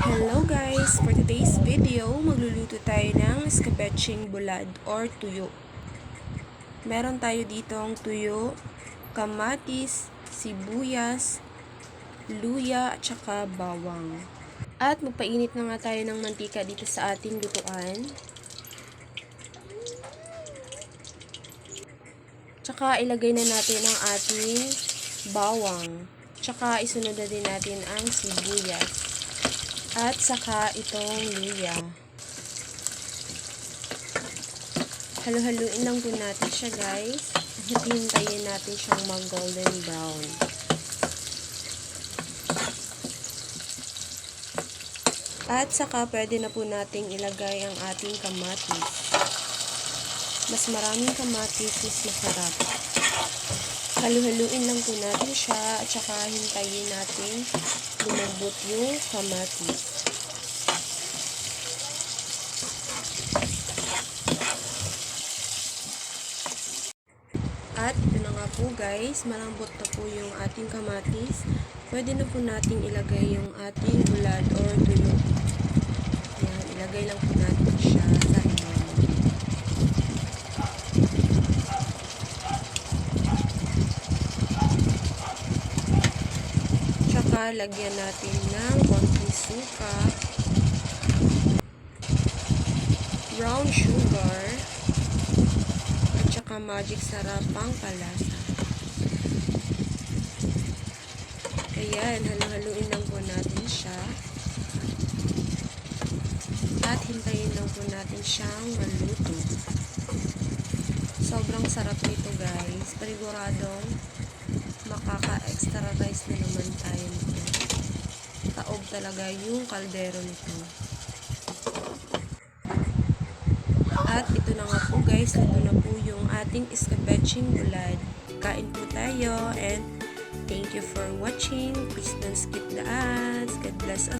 Hello guys! For today's video, magluluto tayo ng escabeching bulad or tuyo. Meron tayo ditong tuyo, kamatis, sibuyas, luya, at saka bawang. At magpainit na nga tayo ng mantika dito sa ating lutuan. Tsaka ilagay na natin ang ating bawang. Tsaka isunod na din natin ang sibuyas. At saka itong luya. Halo-haluin lang po natin siya guys. Hintayin natin siyang mag-golden brown. At saka pwede na po nating ilagay ang ating kamatis. Mas maraming kamatis, mas masarap. Halo-haluin lang po natin siya at saka hintayin natin lumambot yung kamatis. At ito na nga po guys, malambot na po yung ating kamatis. Pwede na po nating ilagay yung ating bulad or tuyo. Yan, ilagay lang po natin siya sa ibabaw. Tsaka lagyan natin ng konting suka, brown sugar, at saka magic sarap pang palasa. Ayan, halo-haluin lang po natin siya. At hintayin lang po natin siyang maluto. Sobrang sarap nito guys. Paniguradong makaka-extra rice na naman tayo nito. Taob talaga yung kaldero nito. At ito na nga po guys, ito na po yung ating escabeching bulad. Kain po tayo and thank you for watching. Please don't skip the ads. God bless us.